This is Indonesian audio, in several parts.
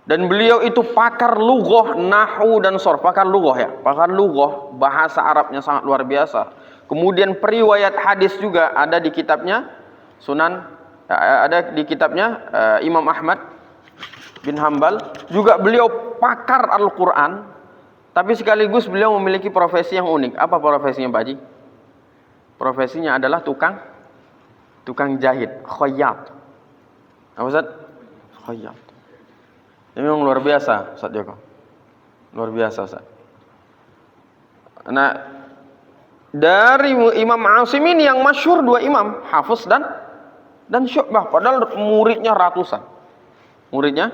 Dan beliau itu pakar lughah, nahwu dan sharf, pakar lughah ya, pakar lughah, bahasa Arabnya sangat luar biasa. Kemudian periwayat hadis juga ada di kitabnya Sunan, ada di kitabnya Imam Ahmad bin Hambal. Juga beliau pakar Al-Quran, tapi sekaligus beliau memiliki profesi yang unik. Apa profesinya Pak Haji? Profesinya adalah tukang jahit, khayyat. Apa Ustaz? Khayyat. Ini memang luar biasa Ustaz Joko. Luar biasa Ustaz. Nah, dari Imam Asim ini yang masyhur dua imam, Hafiz dan Syu'bah, padahal muridnya ratusan. Muridnya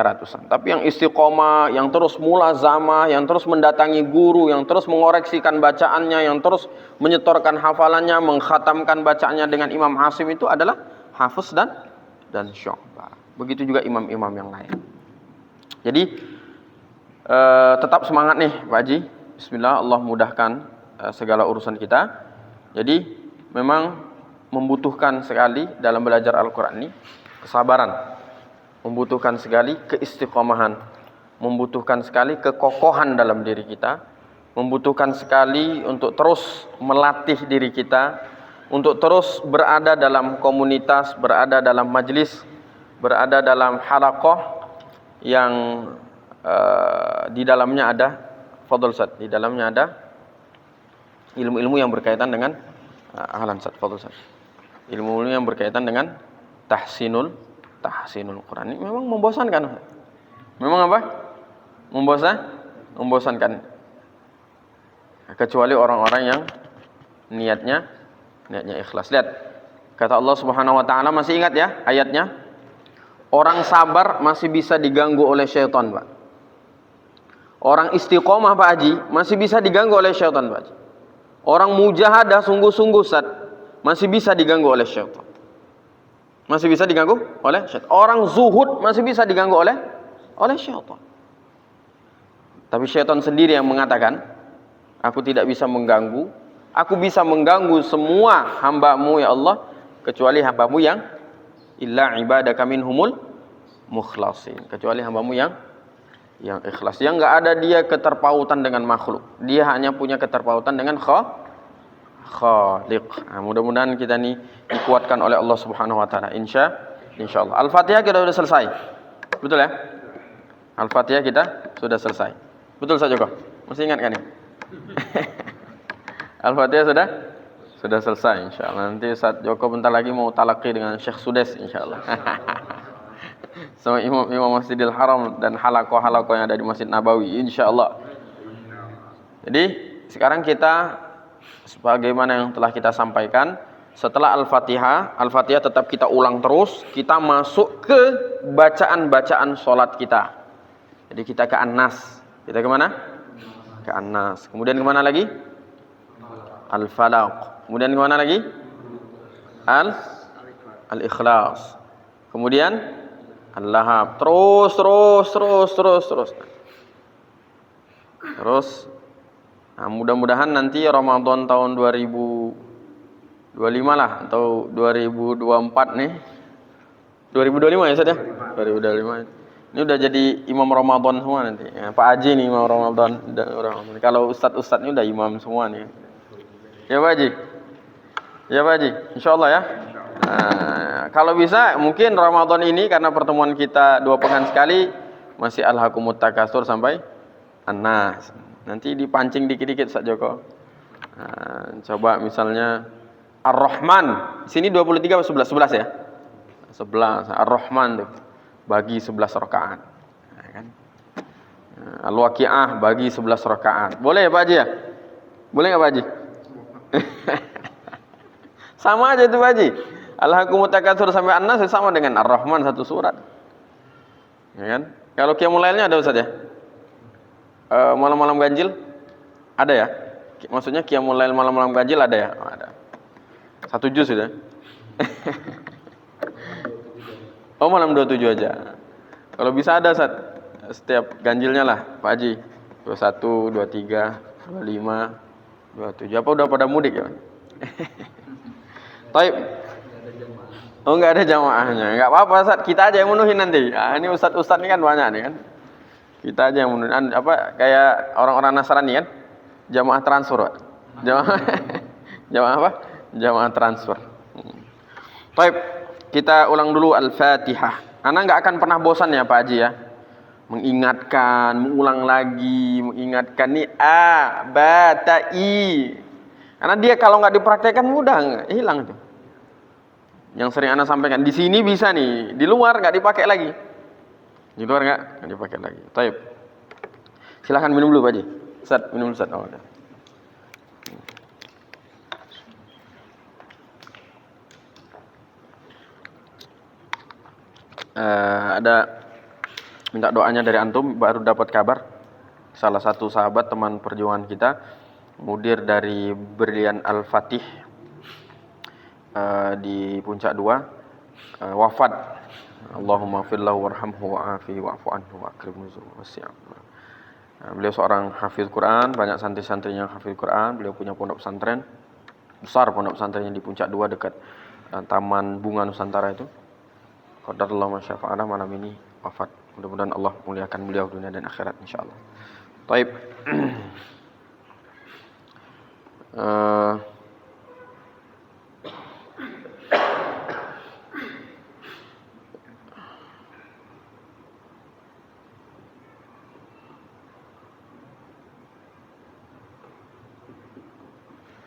ratusan. Tapi yang istiqomah, yang terus mulazamah, yang terus mendatangi guru, yang terus mengoreksikan bacaannya, yang terus menyetorkan hafalannya, mengkhatamkan bacaannya dengan Imam Asim itu adalah Hafiz dan Syu'bah. Begitu juga imam-imam yang lain. Jadi tetap semangat nih Pak Haji. Bismillah, Allah mudahkan segala urusan kita. Jadi memang membutuhkan sekali dalam belajar Al-Quran ini kesabaran, membutuhkan sekali keistiqomahan, membutuhkan sekali kekokohan dalam diri kita, membutuhkan sekali untuk terus melatih diri kita, untuk terus berada dalam komunitas, berada dalam majlis, berada dalam halaqah yang di dalamnya ada fadhil Ustaz, di dalamnya ada ilmu-ilmu yang berkaitan dengan ahlan Ustaz, fadhil Ustaz. Ilmu-ilmu yang berkaitan dengan tahsinul Quran. Ini memang membosankan. Memang apa? Membosankan. Kecuali orang-orang yang niatnya ikhlas. Lihat, kata Allah Subhanahu wa taala, masih ingat ya ayatnya? Orang sabar masih bisa diganggu oleh syaitan, Pak. Orang istiqomah Pak Haji masih bisa diganggu oleh syaitan, Pak Haji. Orang mujahadah sungguh-sungguh Ustaz masih bisa diganggu oleh syaitan. Masih bisa diganggu oleh syaitan. Orang zuhud masih bisa diganggu oleh syaitan. Tapi syaitan sendiri yang mengatakan, aku tidak bisa mengganggu, aku bisa mengganggu semua hamba-Mu ya Allah, kecuali hamba-Mu yang illa ibadaka minhumul mukhlasin, kecuali hamba-Mu yang ikhlas, yang enggak ada dia keterpautan dengan makhluk. Dia hanya punya keterpautan dengan Khaliq. Nah, mudah-mudahan kita nih dikuatkan oleh Allah Subhanahu wa taala. Insyaallah. Al-Fatihah kita sudah selesai. Betul ya? Al-Fatihah kita sudah selesai. Betul Ustaz Joko? Masih ingat kan ini? Al-Fatihah sudah selesai insyaallah. Nanti Ustaz Joko bentar lagi mau talaqi dengan Syekh Sudes insyaallah. Sama imam Masjidil Haram dan halaqah yang ada di Masjid Nabawi insyaallah. Jadi sekarang kita sebagaimana yang telah kita sampaikan, setelah Al-Fatihah tetap kita ulang terus, kita masuk ke bacaan-bacaan sholat kita. Jadi kita ke An-Nas. Kita kemana? Ke An-Nas. Kemudian kemana lagi? Al-Falaq. Kemudian kemana lagi? Al-Ikhlas. Kemudian Al-Lahab. Terus. Nah, mudah-mudahan nanti Ramadan tahun 2025 lah atau 2024 nih. 2025 ya Ustaz ya? 2025. Ini udah jadi imam Ramadan semua nanti. Ya, Pak Haji nih imam Ramadan. Kalau ustadz ini udah imam semua nih. Ya Pak Haji. Insyaallah ya. Nah, kalau bisa mungkin Ramadan ini karena pertemuan kita 2 pekan sekali masih Alhaakumut Takatsur sampai An-Nas. Nanti dipancing dikit-dikit Ustaz Joko. Nah, coba misalnya Ar-Rahman. Sini 23 atau 11 ya? 11. Ar-Rahman tuh bagi 11 rakaat. Nah, kan? Al-Waqiah bagi 11 rakaat. Boleh ya Pak Haji ya? Boleh enggak Pak Haji? Sama aja itu Pak Haji. Alhaakumut Takatsur sampai An-Nas sama dengan Ar-Rahman satu surat. Ya kan? Kalau Qiyamul Lailnya ada Ustaz ya? Malam-malam ganjil ada ya? Maksudnya Qiyamul Lail malam-malam ganjil ada ya? Oh, ada. 1 juz sudah. Oh, malam 27 aja. Kalau bisa ada Ustaz. Setiap ganjilnya lah Pak Haji. 21, 23, 25, 27. Apa udah pada mudik ya? Baik. Oh, enggak ada jamaahnya. Enggak apa-apa, Ustaz. Kita aja yang menuhin nanti. Nah, ini ustaz-ustaz ini kan banyak nih kan. Kita aja yang menuhin. Apa kayak orang-orang Nasrani kan? Jamaah transfer, Pak. Jamaah jamaah apa? Jamaah transfer. Baik, kita ulang dulu Al-Fatihah. Anak enggak akan pernah bosan ya Pak Haji ya. Mengingatkan, mengulang lagi, mengingatkan nih a, ba, ta, i. Karena dia kalau nggak dipraktekkan mudah hilang itu. Yang sering Anda sampaikan di sini bisa nih, di luar nggak dipakai lagi. Di luar nggak dipakai lagi. Taib. Silahkan minum dulu Pak Haji. Ustaz, minum dulu Ustaz. Oh, ada. Ada minta doanya dari antum, baru dapat kabar salah satu sahabat teman perjuangan kita, mudir dari Brilian Al-Fatih di Puncak 2, wafat. Allahumma firlahu warhamhu wa'afihi wa'fu anhu wa'akrim nuzulahu wasi'am. Beliau seorang hafiz Quran, banyak santri-santrinya hafiz Quran. Beliau punya pondok pesantren besar, pondok pesantrennya di Puncak 2 dekat Taman Bunga Nusantara itu. Qadarullah masyafa'ala, malam ini wafat. Mudah-mudahan Allah muliakan beliau dunia dan akhirat insyaallah. Baik.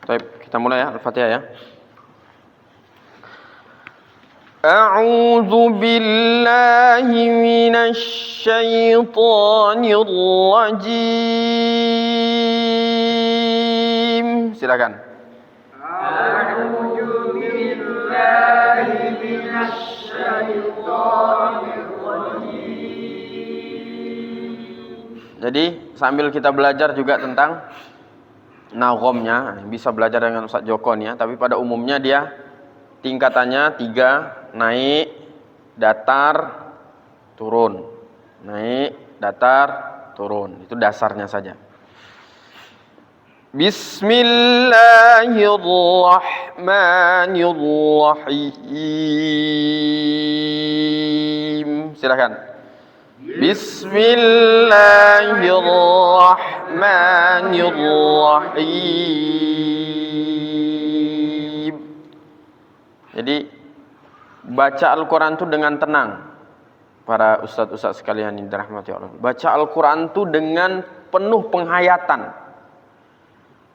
Baik, kita mulai ya Al-Fatihah ya. A'udzu billahi minasy syaithanir rajim. Silakan. A'udzu billahi minasy syaithanir rajim. Jadi sambil kita belajar juga tentang nagomnya, bisa belajar dengan Ustaz Joko nih ya, tapi pada umumnya dia tingkatannya 3, naik, datar, turun. Naik, datar, turun. Itu dasarnya saja. Bismillahirrahmanirrahim. Silakan. Bismillahirrahmanirrahim. Jadi baca Al-Quran itu dengan tenang. Para ustadz-ustadz sekalian yang dirahmati Allah. Baca Al-Quran itu dengan penuh penghayatan.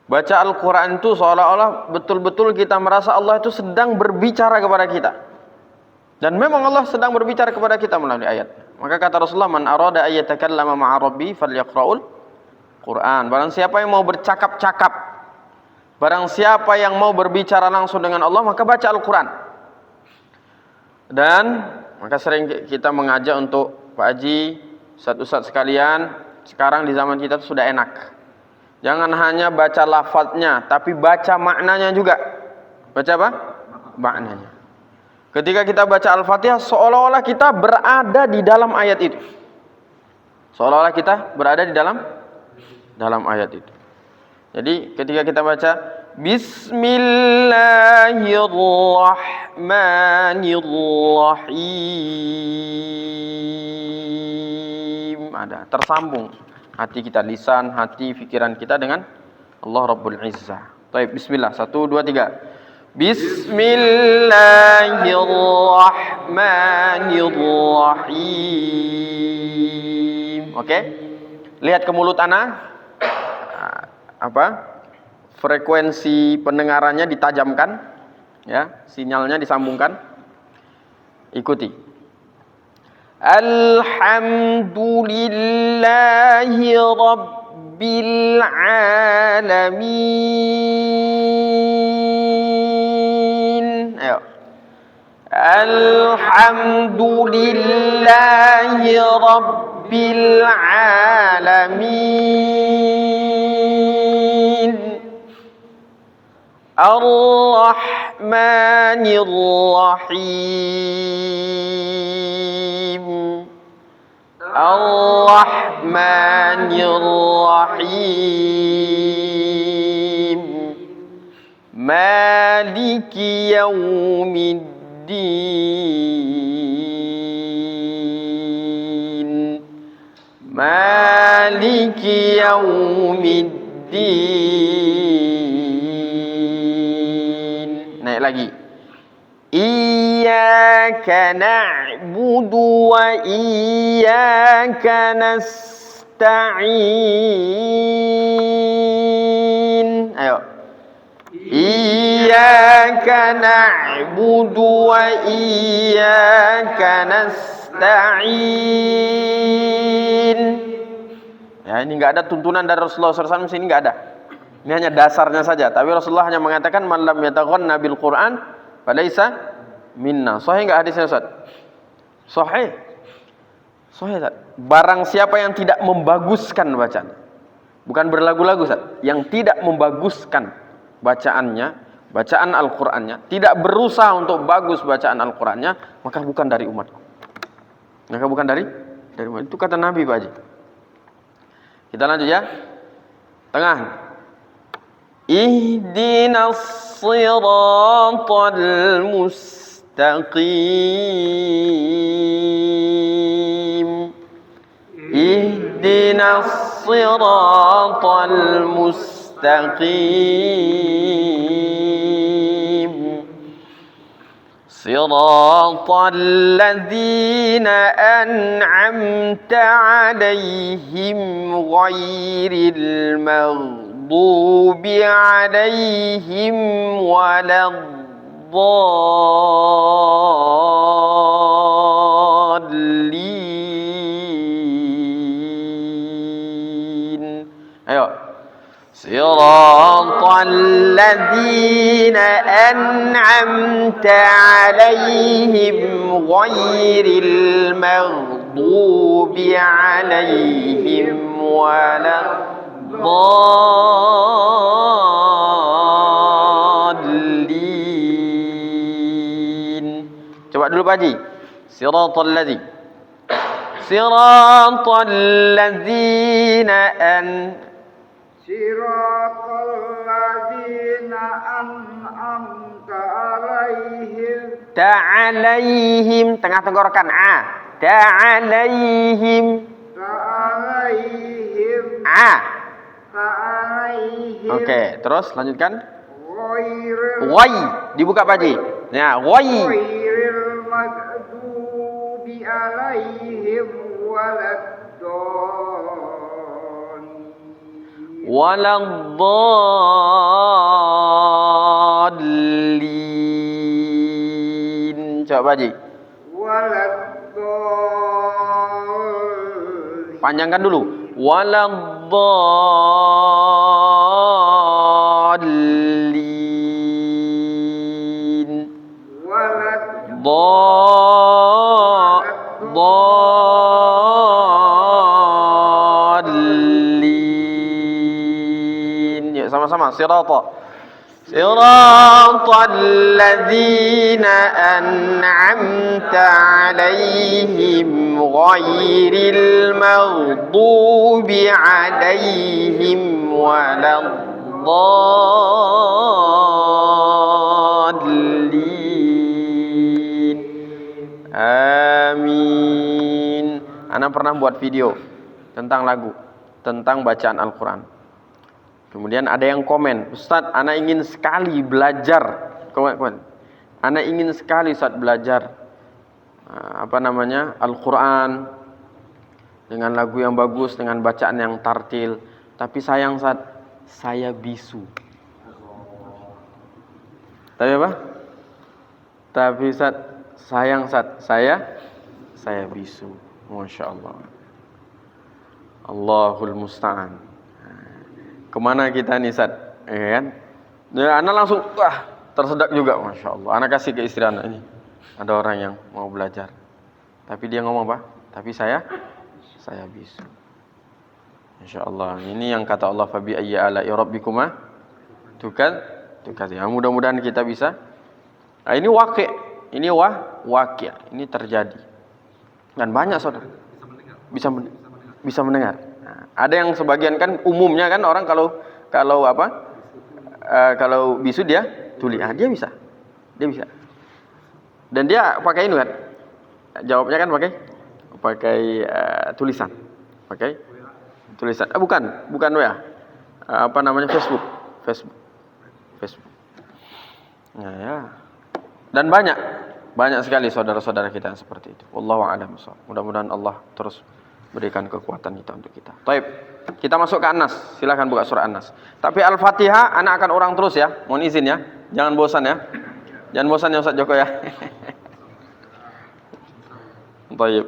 Baca Al-Quran itu seolah-olah betul-betul kita merasa Allah itu sedang berbicara kepada kita. Dan memang Allah sedang berbicara kepada kita melalui ayat. Maka kata Rasulullah, man arada ayyatakallama ma'a rabbi falyaqra'ul Quran. Barang siapa yang mau bercakap-cakap, barang siapa yang mau berbicara langsung dengan Allah, maka baca Al-Quran. Dan maka sering kita mengajak untuk Pak Haji, ustadz-ustadz sekalian, sekarang di zaman kita sudah enak. Jangan hanya baca lafadznya, tapi baca maknanya juga. Baca apa? Maknanya. Ketika kita baca Al-Fatihah, seolah-olah kita berada di dalam ayat itu. Seolah-olah kita berada di dalam ayat itu. Jadi ketika kita baca Bismillahirrahmanirrahim, ada tersambung hati kita, lisan, hati, pikiran kita dengan Allah Rabbul Izzah. Baik, bismillah. 1, 2, 3. Bismillahirrahmanirrahim. Oke? Lihat ke mulut ana. Frekuensi pendengarannya ditajamkan, ya, sinyalnya disambungkan. Ikuti. Alhamdulillahi rabbil alamin. Ayo. Alhamdulillahi rabbil alamin. Ar-Rahmanir-Rahim. Ar-Rahmanir-Rahim. Maliki Yawmiddin. yaumiddin. Maliki yaumiddin. Naik lagi. Iyyaka na'budu wa iyyaka nasta'in. Ayo. Iyyaka na'budu wa iyyaka nasta'in. Ya, ini enggak ada tuntunan dari Rasulullah SAW, sini enggak ada. Ini hanya dasarnya saja. Tapi Rasulullah hanya mengatakan man lam yataghanna bil Qur'an falaisa minna. Sahih enggak hadisnya, Ustaz? Sahih. Sahih, Ustaz. Barang siapa yang tidak membaguskan bacaan, bukan berlagu-lagu, Ustaz, yang tidak membaguskan bacaannya, bacaan Al-Qur'annya, tidak berusaha untuk bagus bacaan Al-Qur'annya, maka bukan dari umatku. Maka bukan dari umat. Itu kata Nabi, Pak Haji. Kita lanjut ya. Tengah. Ihdinas siratal mustaqim. Ihdinas siratal mustaqim. Siratal ladzina an'amta 'alaihim ghairil maghdubi 'alaihim waladdallin. Ayo. Siratal ladzina an'amta 'alaihim ghairil maghdubi 'alaihim waladdallin. Coba dulu Pak Haji. Siratal ladzina Siratal ladzina an'amta 'alaihim. Ta'alaihim, tengah tenggorokan a. Ta'alaihim. Ta'alaihim. A. Ta'alaihim. Oke, terus lanjutkan. Ghairil Wai, dibuka Pak Haji. Ya, wai. Ghairil maghdubi 'alaihim waladdallin. Waladdallin. Coba Pak Haji. Waladdallin. Panjangkan dulu. Waladdallin. Dallin. Ya, sama-sama. Siratal ladzina an'amta 'alaihim ghairil maghdubi 'alaihim waladdallin. Amin. Ana pernah buat video tentang lagu, tentang bacaan Al-Quran. Kemudian ada yang komen, Ustadz, ana ingin sekali belajar. Komen. Ana ingin sekali Ustadz belajar Al-Quran dengan lagu yang bagus, dengan bacaan yang tartil. Tapi sayang Ustadz, saya bisu. Tapi apa? Tapi Ustadz, sayang Ustadz, saya bisu. Masya Allah. Allahul musta'an. Kemana kita nih Ustaz? Ya kan? Ya, ana langsung tersedak juga, Masya Allah. Ana kasih ke istri ana ini. Ada orang yang mau belajar. Tapi dia ngomong apa? Tapi saya bisu. Masya Allah. Ini yang kata Allah, fabi ayyi ala'i rabbikuma tukadzibun. Ya, mudah-mudahan kita bisa. Nah, ini waqi'. Ini waqi'. Ini terjadi. Dan banyak saudara. Bisa mendengar. Nah, ada yang sebagian kan umumnya kan orang kalau bisu dia tuli. Dia bisa. Dan dia pakai ini kan? Jawabnya kan pakai tulisan. Pakai tulisan. Bukan WA. Apa namanya? Facebook. Nah, ya. Dan banyak sekali saudara-saudara kita yang seperti itu. Wallahu a'lam bishawab. Mudah-mudahan Allah terus berikan kekuatan kita untuk kita. Baik. Kita masuk ke An-Nas. Silakan buka surah An-Nas. Tapi Al-Fatihah anak akan orang terus ya. Mohon izin ya. Jangan bosan ya. Jangan bosan ya Ustaz Joko ya. Baik.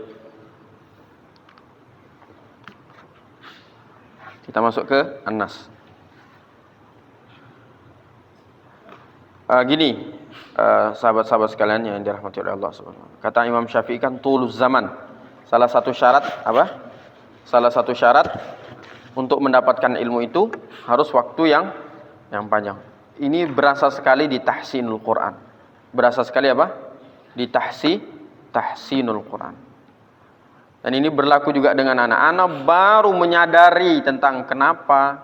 Kita masuk ke An-Nas. Gini, sahabat-sahabat sekalian yang dirahmati oleh Allah Subhanahu wa taala. Kata Imam Syafi'i kan tulus zaman. Salah satu syarat apa? Salah satu syarat untuk mendapatkan ilmu itu harus waktu yang panjang. Ini berasa sekali di tahsinul Quran. Berasa sekali apa? Di tahsinul Quran. Dan ini berlaku juga dengan anak-anak baru menyadari tentang kenapa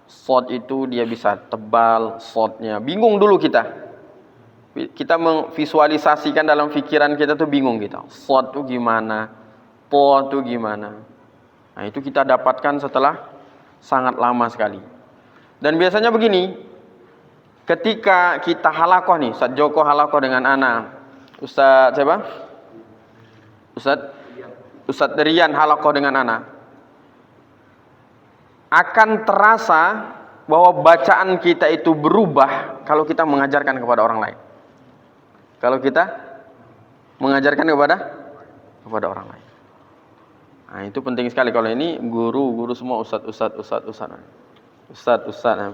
shot itu dia bisa tebal, shotnya. Bingung dulu kita. Kita memvisualisasikan dalam pikiran kita tuh bingung kita. Shot tuh gimana? Po tuh gimana? Nah, itu kita dapatkan setelah sangat lama sekali. Dan biasanya begini, ketika kita halakoh nih, Ustaz Joko halakoh dengan anak, Ustaz siapa? Ustaz Rian halakoh dengan anak, akan terasa bahwa bacaan kita itu berubah kalau kita mengajarkan kepada orang lain. Kalau kita mengajarkan kepada orang lain. Nah, itu penting sekali. Kalau ini guru semua ustaz.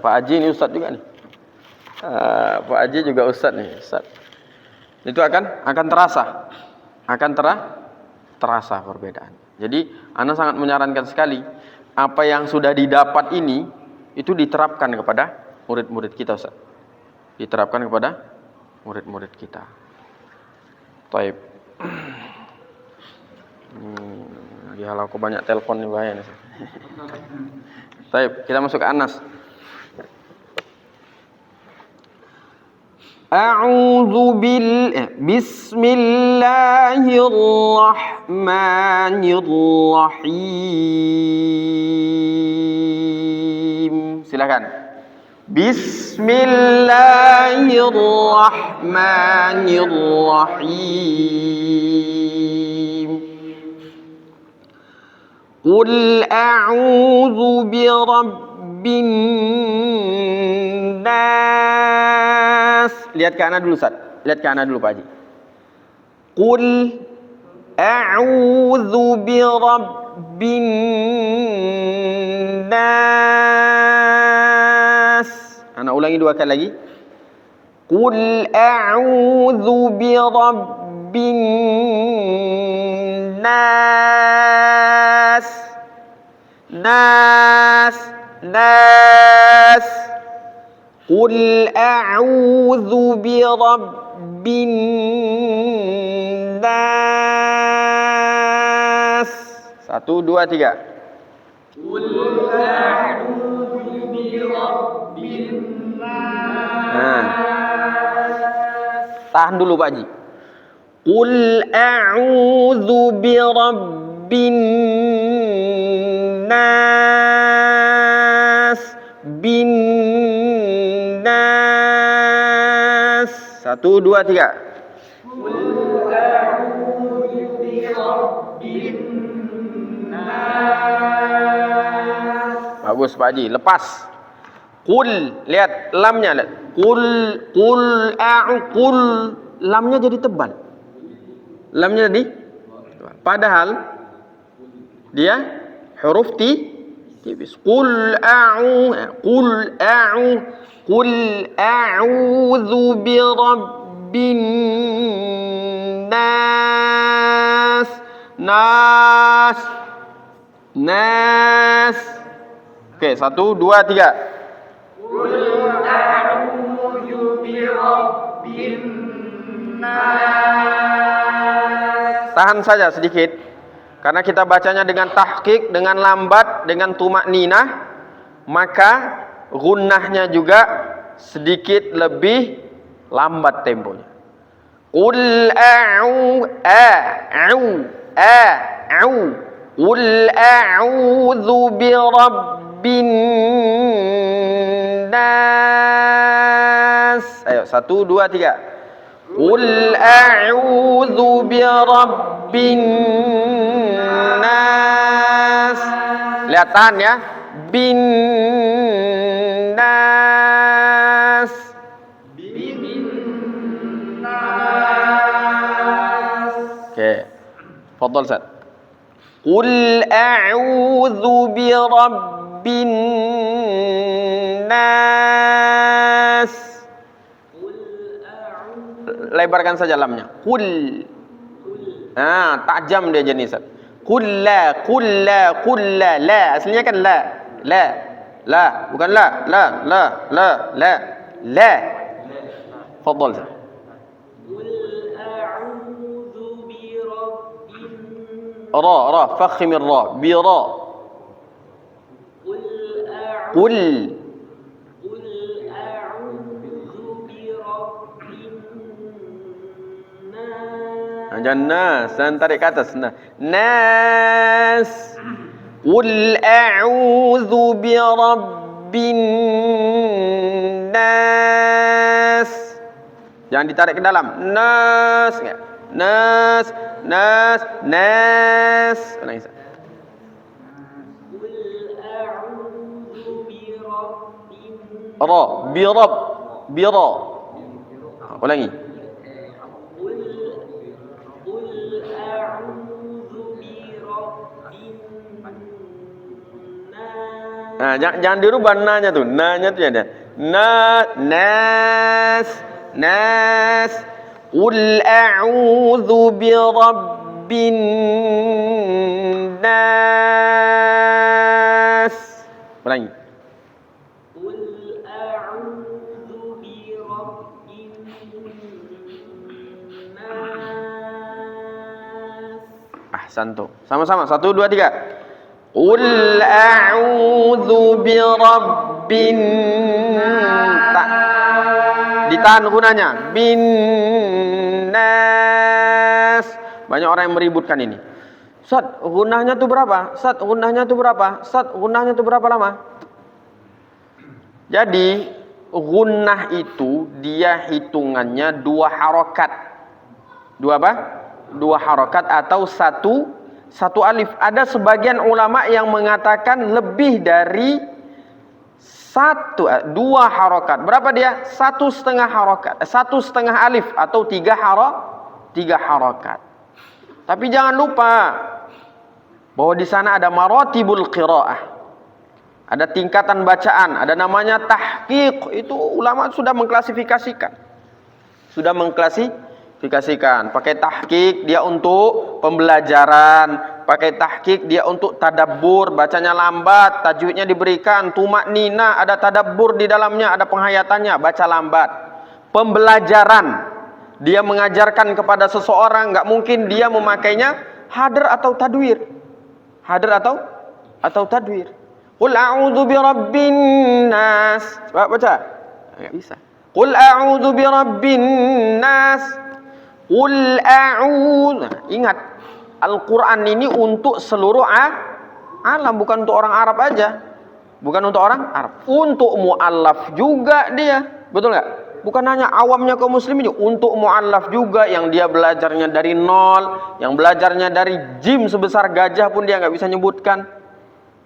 Pak Haji ini ustaz juga nih. Pak Haji juga ustaz nih, ustaz. Itu akan terasa perbedaan. Jadi, ana sangat menyarankan sekali apa yang sudah didapat ini itu diterapkan kepada murid-murid kita, Ustaz. Diterapkan kepada murid-murid kita. Taib. Lagi halau aku banyak telepon nih bahaya nih. Taib, kita masuk ke An-Nas. Bismillahirrahmanirrahim. Silakan. Bismillahirrahmanirrahim. Qul a'udzu birabbin nas. Lihat ke anak dulu, Ustaz. Lihat ke anak dulu, Pak Haji. Qul a'udzu birabbin nas. Anak ulangi 2 kali lagi. Qul a'udzu birabbin nas. Nas. Qul a'udzu birabbin nas. 1, 2, 3. Qul a'udzu birabbin nas. Tahan dulu Pak Haji. Qul a'udzu birabbin nas. Bin nas. 1, 2, 3. Qul a'udzu birabbin nas. Bagus Pak Haji, lepas. Qul, lihat lamnya, lihat. Qul qul, lamnya jadi tebal. Lamnya jadi padahal dia huruf tipis. Qul a'udzu birabbin nas. Oke, 1, 2, 3. Qul a'udzu birabbin nas. Tahan saja sedikit. Karena kita bacanya dengan tahqiq, dengan lambat, dengan tumakninah, maka gunnahnya juga sedikit lebih lambat temponya. Qul Qul a'udzu birabbin nas. Ayo, 1, 2, 3. Qul a'udzu birabbin nas. Lihat tahan ya. Bin nas. Oke. Fadhal Ustaz. Qul a'udzu birabbin nas. Lebarkan saja lamnya. Qul. Nah, tajam dia jenis. Kulla. La. Aslinya kan la. Bukan la. Fadhal. Ra. Fakhimir ra. Bira. Qul. Jangan nas, dan tarik ke atas. Nas. Qul a'udzu birabbin nas. Jangan ditarik ke dalam. Nas. Ulangi. Ra. Bira. Ulangi. Nah, jangan dirubah nanya tuh. Nanya tuh ada. Nas. Qul a'udzu birabbin nas. Ulangi. Qul a'udzu birabbin nas. Ahsantu. Sama-sama. 1, 2, 3. Qul a'udzu birabbin ditahan gunanya bin nas. Banyak orang yang meributkan ini. Ustaz, gunahnya tuh berapa? Ustaz, gunahnya tuh berapa lama? Jadi gunah itu dia hitungannya 2 harokat. 2 apa? 2 harokat atau satu alif. Ada sebagian ulama yang mengatakan lebih dari 2 harokat. Berapa dia? 1,5 harokat. 1,5 alif atau 3 harokat. Tapi jangan lupa bahwa di sana ada maratibul qiraah. Ada tingkatan bacaan, ada namanya tahqiq. Itu ulama sudah mengklasifikasikan. Pakai tahqiq dia untuk pembelajaran, pakai tahqiq dia untuk tadabbur, bacanya lambat, tajwidnya diberikan, tumak nina, ada tadabbur di dalamnya, ada penghayatannya, baca lambat. Pembelajaran, dia mengajarkan kepada seseorang, nggak mungkin dia memakainya hadr atau tadwir. Qul a'udzu birabbin nas. Baca. Enggak bisa. Qul a'udzu birabbin nas. Qul a'udzu. Ingat, Al-Qur'an ini untuk seluruh alam, bukan untuk orang Arab aja. Untuk mu'allaf juga dia. Betul enggak? Bukan hanya awamnya kaum muslimin, untuk mu'allaf juga yang dia belajarnya dari nol, yang belajarnya dari jim sebesar gajah pun dia enggak bisa nyebutkan.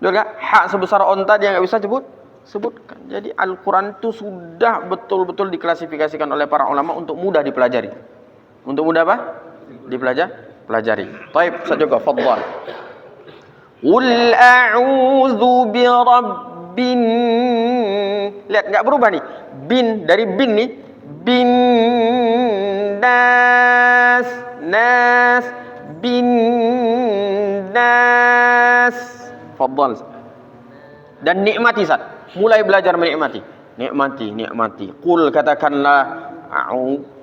Betul enggak? Hak sebesar onta dia enggak bisa sebutkan. Jadi Al-Qur'an itu sudah betul-betul diklasifikasikan oleh para ulama untuk mudah dipelajari. Untuk mudah apa? Pelajari. Baik, saya juga fadhal. Qul a'udzu birabbin. Lihat enggak berubah nih. Bin dari bin nih. Bin nas bin nas. Fadhal. Dan nikmati Ustaz. Mulai belajar menikmati. Nikmati. Qul, katakanlah a'udzu.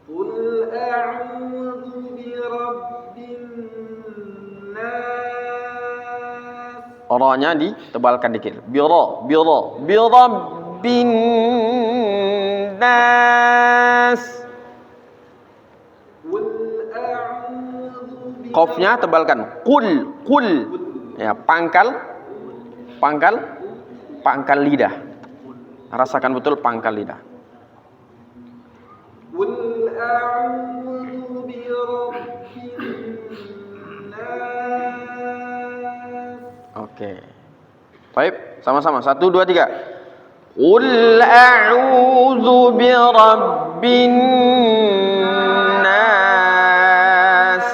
Qul a'udzu birabbin nas. Ra-nya ditebalkan dikit. Birabbin nas. Qafnya tebalkan. Qul. Ya, pangkal lidah. Rasakan betul pangkal lidah. Qul a'udzu birabbin nas. Oke. Baik, sama-sama. 1 2 3. Qul a'udzu birabbin nas.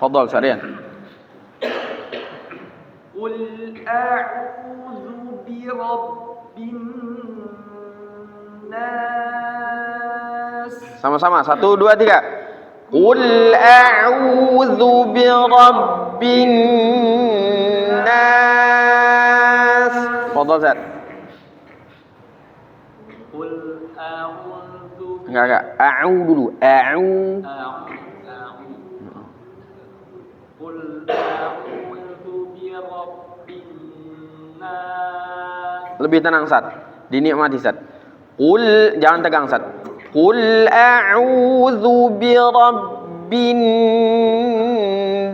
Fadhal Sarian. Qul a'udzu birabbin nas. Sama-sama. 1 2 3. Qul a'udzu birabbin nas. Fadhal Zat. Qul a'udzu Enggak. A'u dulu. A'u. Qul a'udzu birabbin nas. Lebih tenang Sat. Dinikmati Sat. Qul, jangan tegang Sat. Qul a'udzu birabbin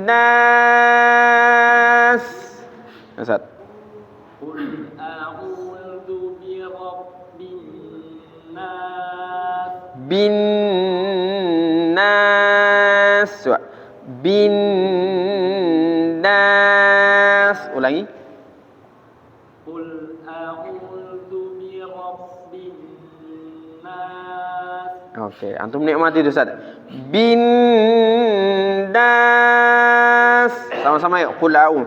nas. Sat. Qul a'udzu birabbin nas. Bin nas. Coba. Bin nas. Ulangi. Qul a'udzu birabbin nas. Oke, antum nikmati itu Ustaz. Bin nas. Sama-sama yuk. Qul a'udzu.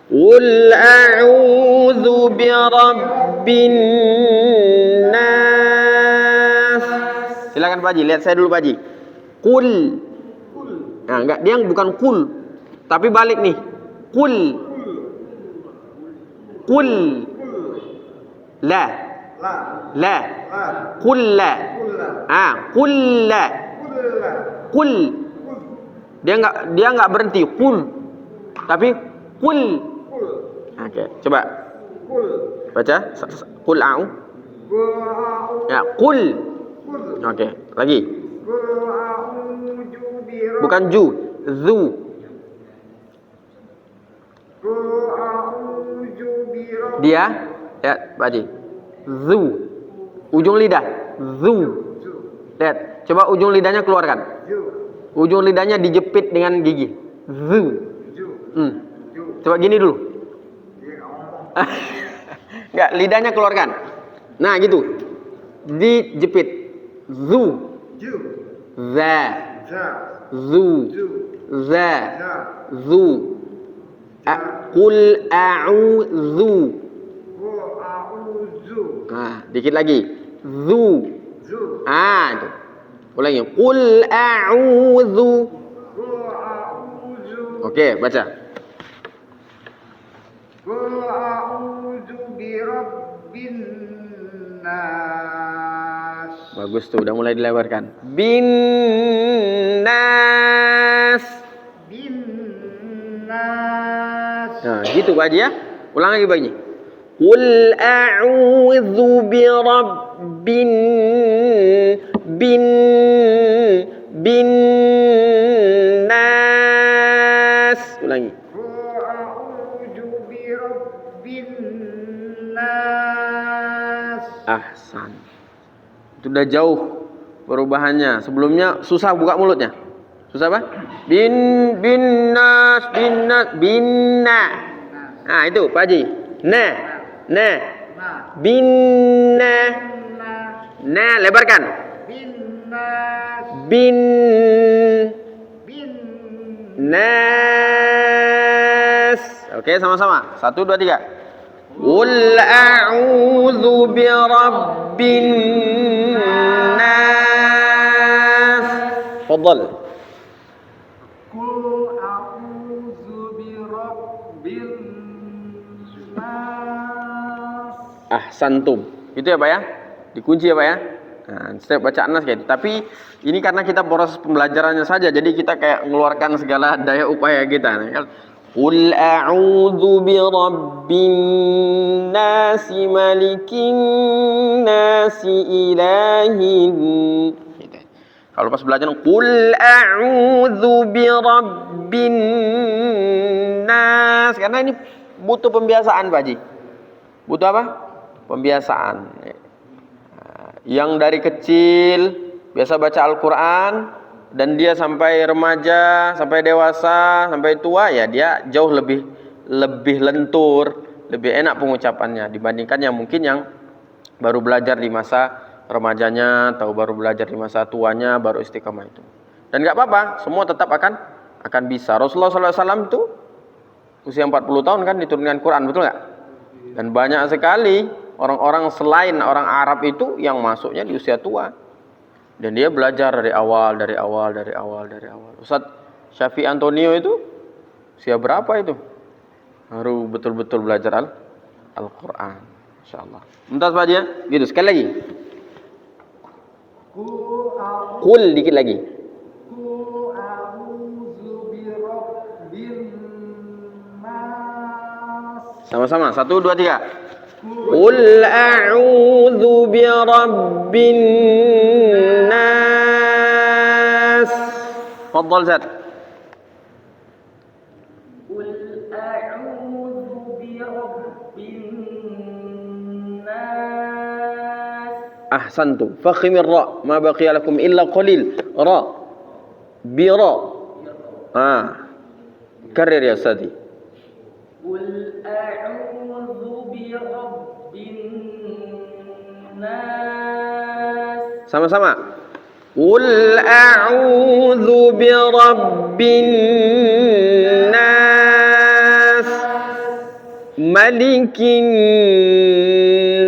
Qul a'udzu birabbin nas. Silakan Pak Haji, lihat saya dulu Pak Haji. Qul. Nah, enggak, dia bukan qul. Tapi balik nih. Qul. Qul. La. La. Qul la. Qul la. Qul. Dia enggak berhenti qul. Tapi qul. Oke, coba. Baca. Qul a'u. Ya, qul. Oke, lagi. Bukan ju, zu. Dia, ya Pak Haji. Zu. Ujung lidah. Zu. Lihat, coba ujung lidahnya keluarkan. Ujung lidahnya dijepit dengan gigi. Zu. Coba gini dulu. Enggak, lidahnya keluarkan. Nah, gitu. Dijepit. Zu. Za. Zu. Za. Zu. Qul a'udzu. Dikit lagi. Zu. Itu. Ulangi. Qul a'udzu. Oke, baca. Qul a'udzu birabbin nas. Bagus tuh, udah mulai dilebarkan. Bin nas. Bin nas. Nah, gitu Pak Haji ya. Ulang lagi Pak Haji. Qul a'udzu birabbin bin nas. Ulangi. Qul a'udzu birabbin nas. Ahsan. Itu udah jauh perubahannya. Sebelumnya susah buka mulutnya. Susah apa? Bin nas. Nah, itu Pak Haji. Nah. Bin nah, lebarkan. Bin nas. Oke, sama-sama. 1 2 3. Qul a'udzu birabbin nas. Fadhal. Qul a'udzu birabbin nas. Ahsantum. Itu ya Pak ya? Dikunci ya Pak ya? Nah, setiap bacaan nas kayak itu. Tapi ini karena kita proses pembelajarannya saja, jadi kita kayak mengeluarkan segala daya upaya kita. Qul a'udzu birabbin nasi malikin nasi ilahin. Gitu. Kalau pas belajar qul a'udzu birabbin nas, karena ini butuh pembiasaan Pak Haji. Butuh apa? Pembiasaan. Yang dari kecil biasa baca Al-Quran dan dia sampai remaja, sampai dewasa, sampai tua, ya dia jauh lebih lentur, lebih enak pengucapannya dibandingkan yang mungkin yang baru belajar di masa remajanya atau baru belajar di masa tuanya, baru istiqamah itu. Dan nggak apa-apa, semua tetap akan bisa. Rasulullah SAW itu usia 40 tahun kan diturunkan Quran, betul nggak? Dan banyak sekali orang-orang selain orang Arab itu yang masuknya di usia tua. Dan dia belajar dari awal. Ustadz Syafi'i Antonio itu usia berapa itu? Baru betul-betul belajar Al-Quran. InsyaAllah. Bentar Pak Haji ya. Gitu, sekali lagi. Qul dikit lagi. Qul a'udzu birabbin nas. Sama-sama. 1, 2, 3. Qul a'udzu birabbin nas. Fadhal Zat. Qul a'udzu birabbin nas. Ahsantum. Fakhimir ra. Ma baqiya lakum illa qalil. Ra. Bira. Karir ya Ustadz. Qul a'udzu birabbin nas. Sama-sama. Qul a'udzu birabbin nas. Malikin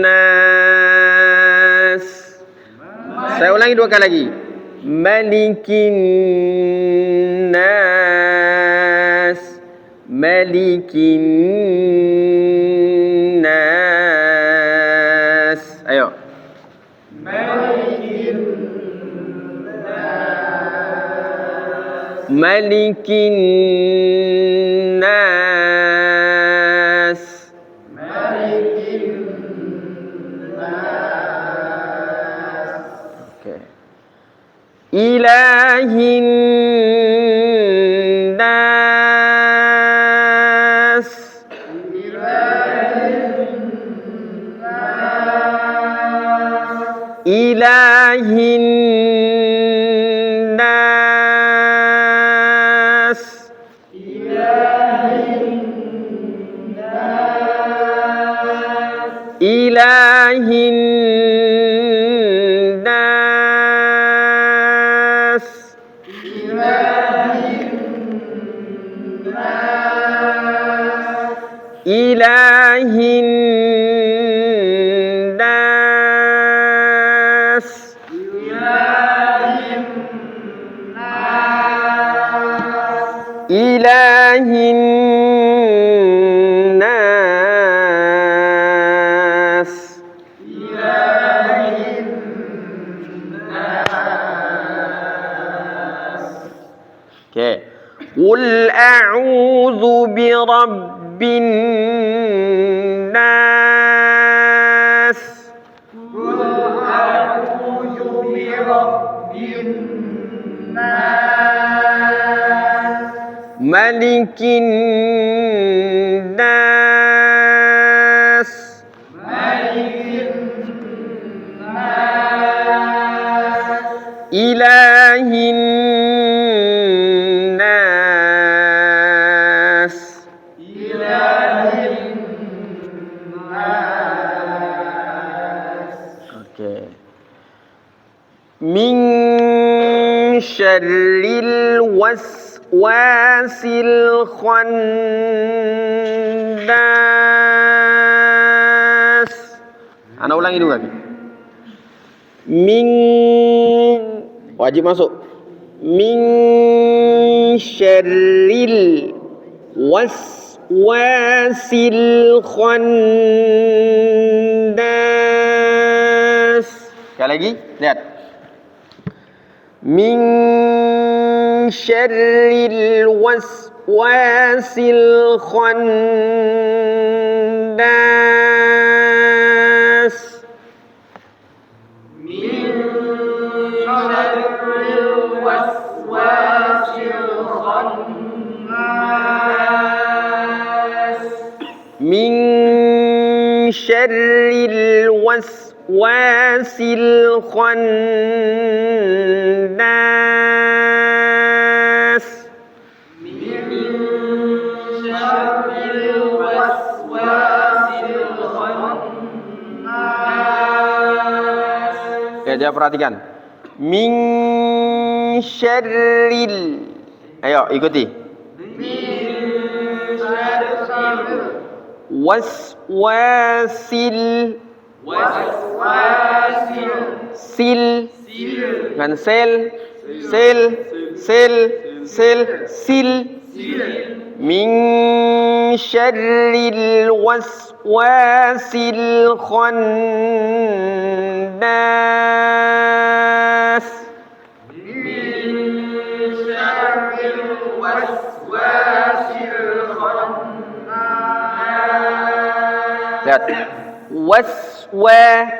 nas. Saya ulangi 2 kali lagi. Malikin nas. Malikin nas. Ayo. Malikin nas. Oke. Ilahin nas. Ilahin nas. Ilahin nas. Ilahin nas. Ilahin nas. Oke. Qul a'udzu birabbin nas. Malikin nas. Ilahin nas. Oke. Min syarril waswasil khannas. Ana ulangi dulu lagi. Min, wajib masuk. Min syarril waswasil khannas. Sekali lagi, lihat. Min syarril waswasil khannas. Min syarril waswasil khannas. Ya, dia perhatikan. Min syarril. Ayo ikuti. Waswasil. Sil. Dengan sel. Sil. Min syarril waswasil khannas. Lihat. Waswa.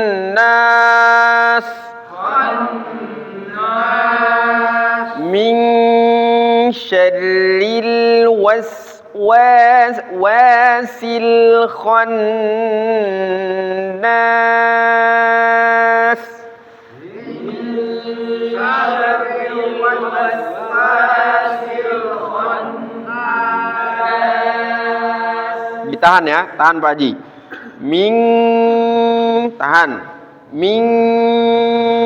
Khannas. Min syarril waswasil khannas. Ditahan ya, tahan Pak Haji. Tahan. Min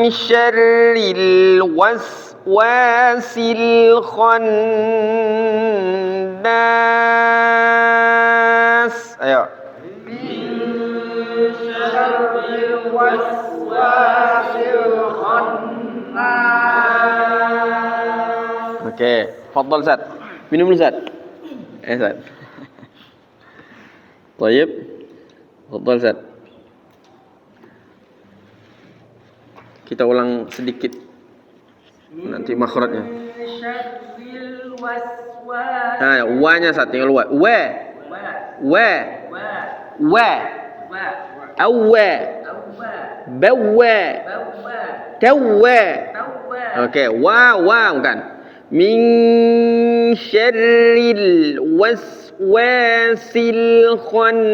syarril waswasil khannas. Ayo. Oke, fadhal Ustaz. Minum dulu Ustaz. Ustaz. Baik. Fadhal Ustaz. Kita ulang sedikit. Nanti makhrajnya. Nah, wa-nya Ustaz, tinggal wa. Awwa. Bawa. Tawwa. Oke, wa bukan. Min syarril waswasil khannas.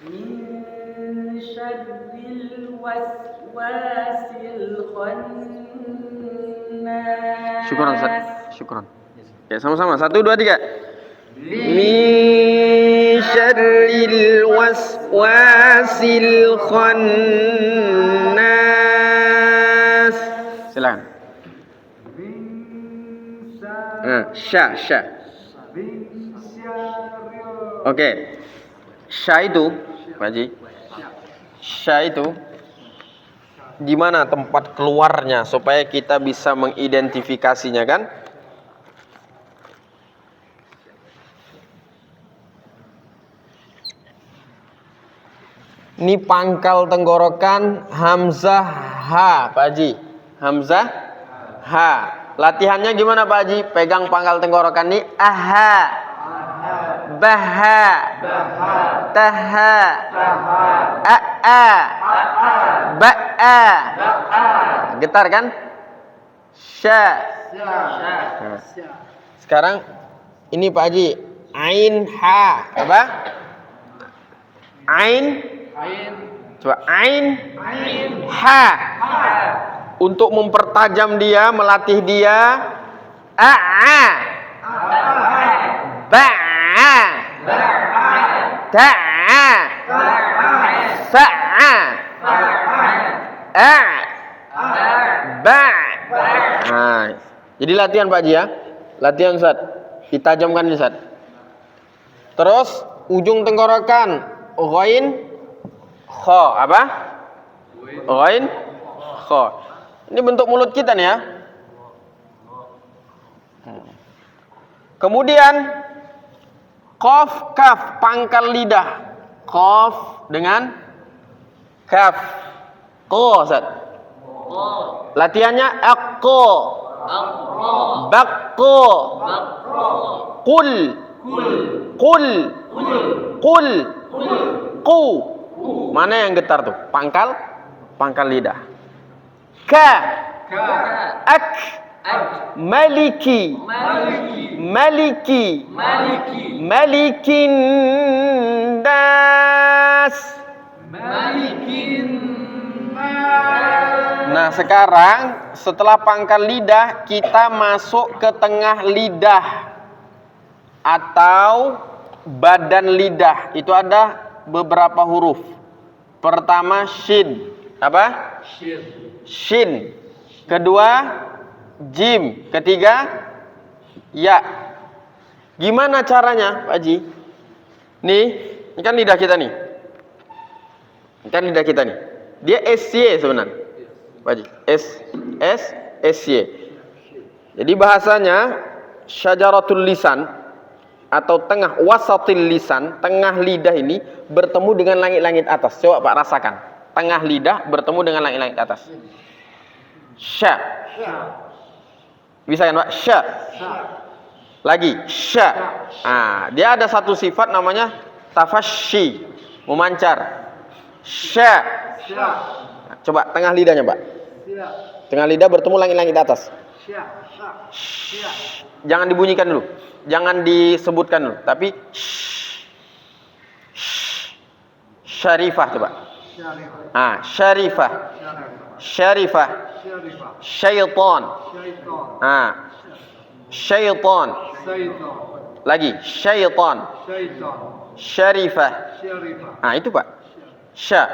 Min syarril waswasil khannas. Syukran Ustaz. Syukran. Oke, sama-sama. 1, 2, 3. Min syarril waswasil khannas. Silakan. Sya. Oke. Sya itu, Pak Haji. Sya itu di mana tempat keluarnya supaya kita bisa mengidentifikasinya kan? Ini pangkal tenggorokan hamzah ha, Pak Haji. Hamzah ha. Latihannya gimana Pak Haji? Pegang pangkal tenggorokan ini aha. Baha. Taha. A'a. Ba'a. Getar kan? Sya. Sekarang ini Pak Haji, ain ha. Apa? Ain. Coba ain ha. Untuk mempertajam dia, melatih dia, a'a, ba'a, ta'a, sa'a, a, ba. Nah, Jadi latihan Pak Haji ya. Latihan Ustaz. Ditajamkan nih Ustaz. Terus ujung tenggorokan ghain kha apa? Ghain kha. Ini bentuk mulut kita nih ya. Kemudian qaf kaf pangkal lidah. Qaf dengan kaf. Qa Ustaz. Latihannya aqqa. Baqqa. Qul. Qul. Qul. Qu. Mana yang getar tuh? Pangkal lidah. Ka. Ak. Maliki. Malikin das. Nah sekarang setelah pangkal lidah kita masuk ke tengah lidah atau badan lidah. Itu ada beberapa huruf. Pertama shin. Apa? Shin. Kedua jim. Ketiga ya. Gimana caranya Pak Haji? Nih, ini kan lidah kita nih. Ini kan lidah kita nih. Dia SY sebenarnya. Pak Haji. SY. Jadi bahasanya syajaratul lisan atau tengah wasatil lisan, tengah lidah ini bertemu dengan langit-langit atas. Coba Pak rasakan. Tengah lidah bertemu dengan langit-langit atas. Sya. Bisa kan Pak? Sya. Lagi sya. Ah, dia ada satu sifat namanya tafasyi, memancar. Sya. Coba tengah lidahnya, Pak. Tengah lidah bertemu langit-langit atas. Jangan dibunyikan dulu. Jangan disebutkan dulu, tapi syarifah coba. Ah, syarifah. Syarifah. Syaitan. Ah. Syaitan. Lagi syaitan. Syarifah. Ah, itu Pak. Sya.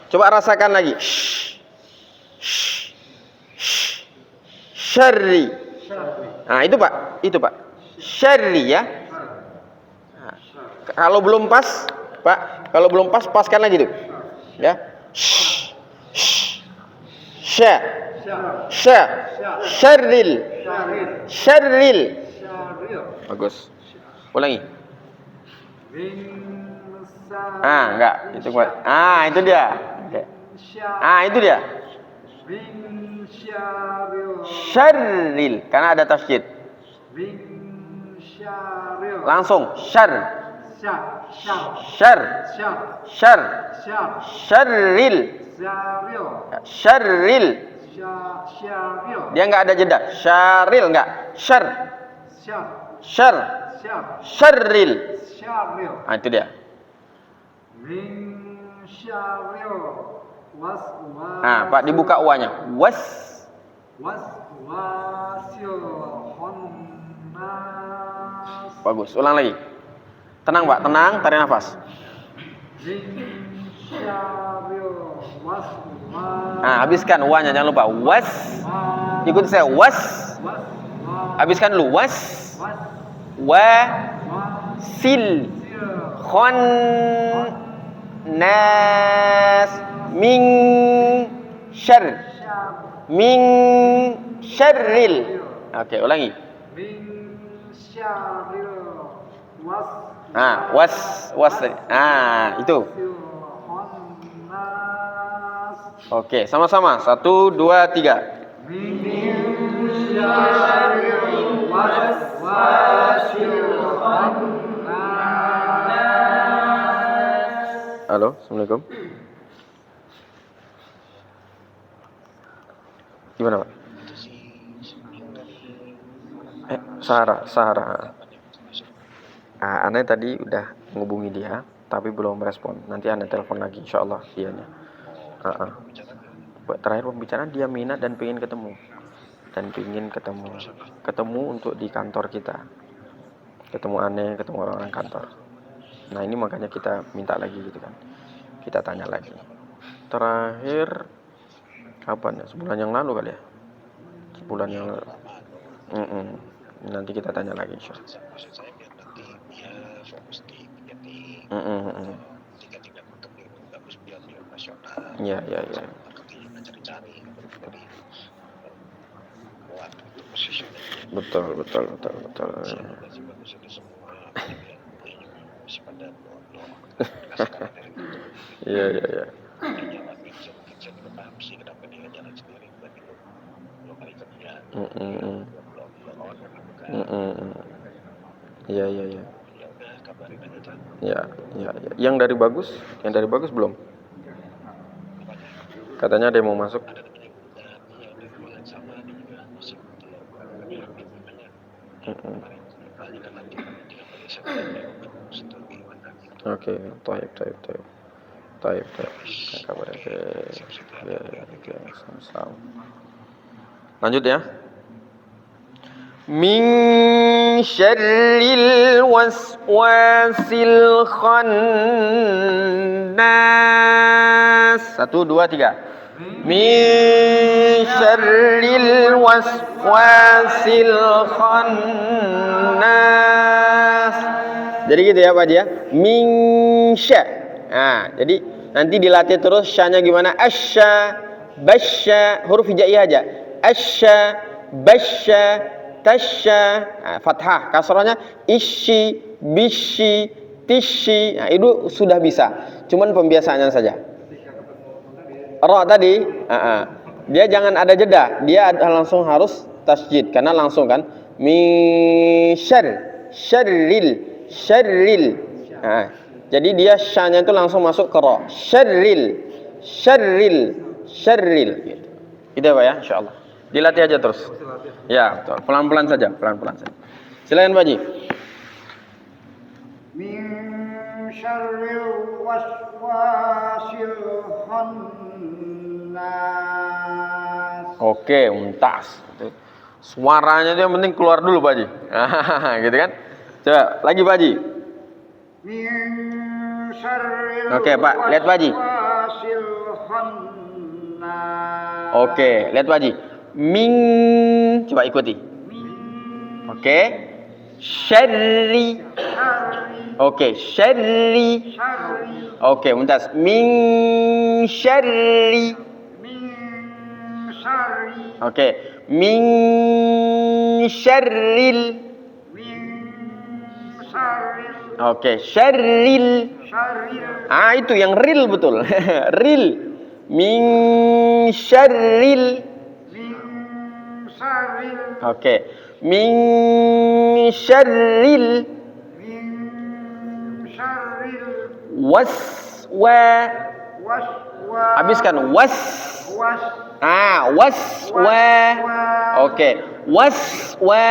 Coba rasakan lagi. Syarri. Nah, itu Pak. Itu Pak. Syarri ya. Nah, kalau belum pas, Pak, kalau belum pas paskan lagi tuh. Ya. Sya. Sya. Syarril. Syarril. Bagus. Ulangi. Ah, enggak. Itu kuat. Ah, itu dia. Oke. Ah, itu dia. Syarril. Karena ada tasydid. Langsung. Syar. Syar. Syar. Syarril. Syarril. Dia enggak ada jeda. Syarril enggak. Syar. Syar. Syarril. Ah, itu dia. Nah, Pak dibuka uanya. Was. Bagus. Ulang lagi. Tenang, Pak. Tenang. Tarik nafas. Nah, habiskan uanya. Jangan lupa. Was. Ikuti saya. Was. Habiskan dulu. Was. Sil. Khon. Nas. Min. Syar. Min. Syarril. Oke, ulangi. Ah, was. Ah, itu. Oke, sama-sama. 1, 2, 3. Halo, assalamualaikum. Gimana Pak? Sahara. Ah, Anda tadi udah menghubungi dia, tapi belum respon. Nanti Anda telepon lagi, insyaallah dianya. Terakhir pembicaraan dia minat dan pengen ketemu. Ketemu untuk di kantor kita. Ketemu aneh, ketemu orang-orang kantor. Nah, ini makanya kita minta lagi gitu kan. Kita tanya lagi. Terakhir kapan ya? Sebulan yang lalu kali ya? Sebulan yang lalu. Nanti kita tanya lagi insyaallah. Maksud saya biar nanti dia fokus di marketing. Tiga untuk ilmu bagus biar nasional. Iya. Marketing cari-cari dari kuat untuk positioning. Betul. Bagus itu semua. Masih pada bodoh. Iya. Dia mungkin saya juga paham sih kenapa dia jalan sendiri bagi lo kali kerja. Iya. Ya udah kabarin aja. Ya. Yang dari bagus belum? Katanya ada yang mau masuk. Ada temennya iya di ruangan sama dia juga masih banyak. Kemarin kan nanti dia pada saya gimana gitu. Oke, taib. Kabar ya, sama-sama. Lanjut ya. Min syarril waswasil khannas. 1, 2, 3. Min syarril waswasil khannas. Jadi gitu ya Pak Haji ya. Min sya. Nah, jadi nanti dilatih terus sya-nya gimana? Asya, basya, huruf hijaiyah aja. Asya, basya, tasya, nah, fathah, kasrahnya ishi, bishi, tishi. Nah, itu sudah bisa. Cuman pembiasaannya saja. Ra tadi, dia jangan ada jeda. Dia langsung harus tasjid karena langsung kan. Min syarril. Nah, jadi dia sya-nya itu langsung masuk ke ra. Syarril. Gitu. Gitu ya Pak ya, insyaallah. Dilatih aja terus. Ya, betul. Pelan-pelan saja. Silakan Pak Haji. Min syarril waswasil khannas. Oke, mumtaz. Suaranya itu yang penting keluar dulu Pak Haji. Gitu kan? Coba lagi Pak Haji. Min syarril Oke, Pak, lihat Pak Haji. waswasil khannas. Oke, lihat Pak Haji. Min, coba ikuti. Oke. Syarri. Oke, syarri. Oke, mumtaz. Min syarri. Oke. Min syarril. Oke, syarril. Ah, itu yang real betul. Real. Min syarril. Oke. Min syarril waswa. Habiskan waswa. Oke. Waswa.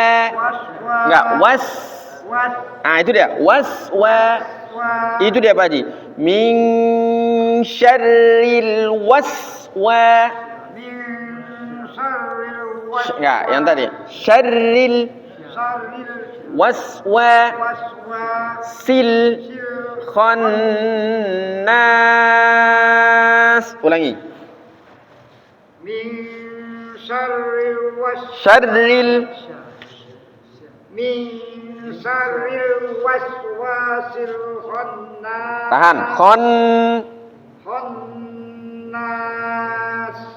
Enggak, itu dia. Waswa. Itu dia Pak Haji. Min syarril waswa. Enggak, yang tadi. Syarril waswa sil khannas. Ulangi. Min syarril waswasil khannas. Tahan. Khannas.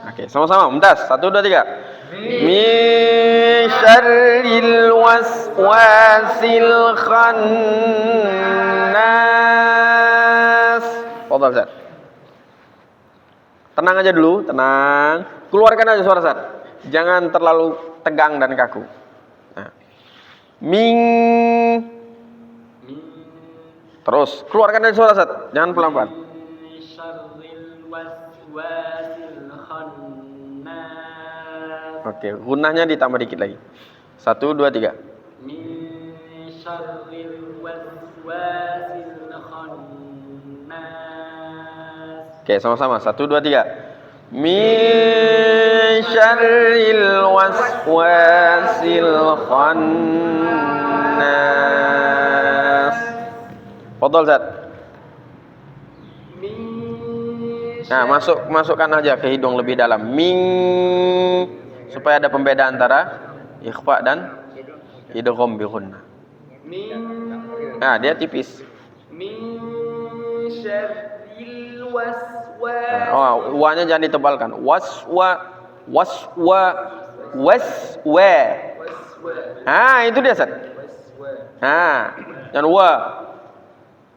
Oke, sama-sama. Mumtaz. 1, 2, 3. Min syarril waswasil khannas. Fadhal Ustaz. Tenang aja dulu, tenang. Keluarkan aja suara Ustaz. Jangan terlalu tegang dan kaku. Nah. Min. Terus keluarkan aja suara Ustaz. Jangan pelan-pelan. Oke, gunnahnya ditambah dikit lagi. 1, 2, 3. Oke, sama-sama. 1, 2, 3. Min syarril waswasil khannas. Fadhal Ustaz. Nah, masukkan aja ke hidung lebih dalam. Min, supaya ada pembeda antara ikhfa dan idgham bi gunnah. Nah, dia tipis. Min syarril waswas. Wa-nya jangan ditebalkan. Waswa. Itu dia, Ustaz. Jangan wa.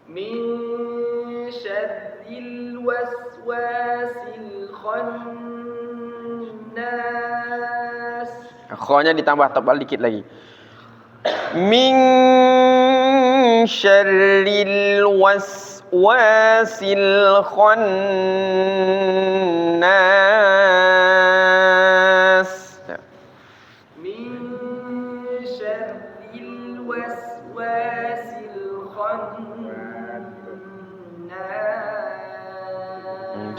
Min syarril waswasil khannas. Kha-nya ditambah tebal dikit lagi. Min syarril waswasil khannas. Min syarril waswasil khannas.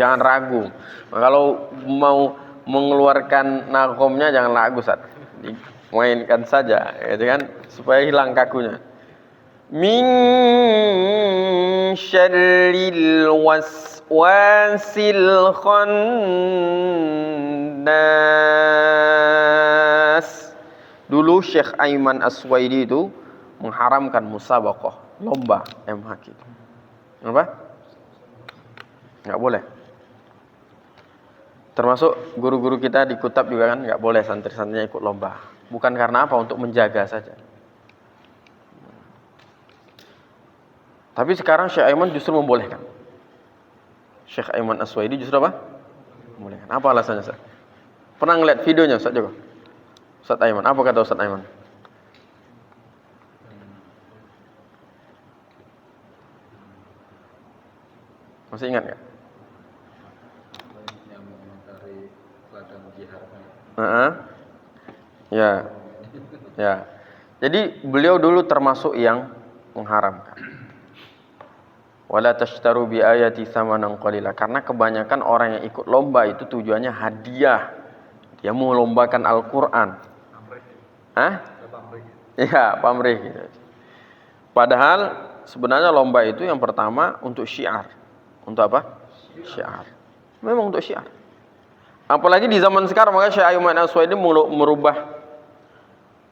Jangan ragu. Kalau mau mengeluarkan nagomnya jangan ragu, Ustaz. Mainkan saja, gitu kan, supaya hilang kakunya. Min syarril waswasil khannas. Dulu Syekh Aiman As-Suwaidi itu mengharamkan musabaqah, lomba MHQ. Kenapa? Enggak boleh. Termasuk guru-guru kita di Kutab juga kan enggak boleh santri-santrinya ikut lomba. Bukan karena apa? Untuk menjaga saja. Tapi sekarang Syekh Aiman justru membolehkan. Syekh Aiman As-Suwaidi justru apa? Membolehkan. Apa alasannya, Ustaz? Pernah ngeliat videonya Ustaz Joko? Ustaz Aiman, apa kata Ustaz Aiman? Masih ingat enggak? Yang mengomentari ladang jihadnya. Ya. Jadi beliau dulu termasuk yang mengharamkan. Wala tashtaru bi ayati tsamanan qalila, karena kebanyakan orang yang ikut lomba itu tujuannya hadiah. Dia mau lombakan Al-Qur'an. Ya, pamrih gitu. Padahal sebenarnya lomba itu yang pertama untuk syiar. Untuk apa? Syiar. Memang untuk syiar. Apalagi di zaman sekarang, maka Syekh Aiman As-Suwaidi merubah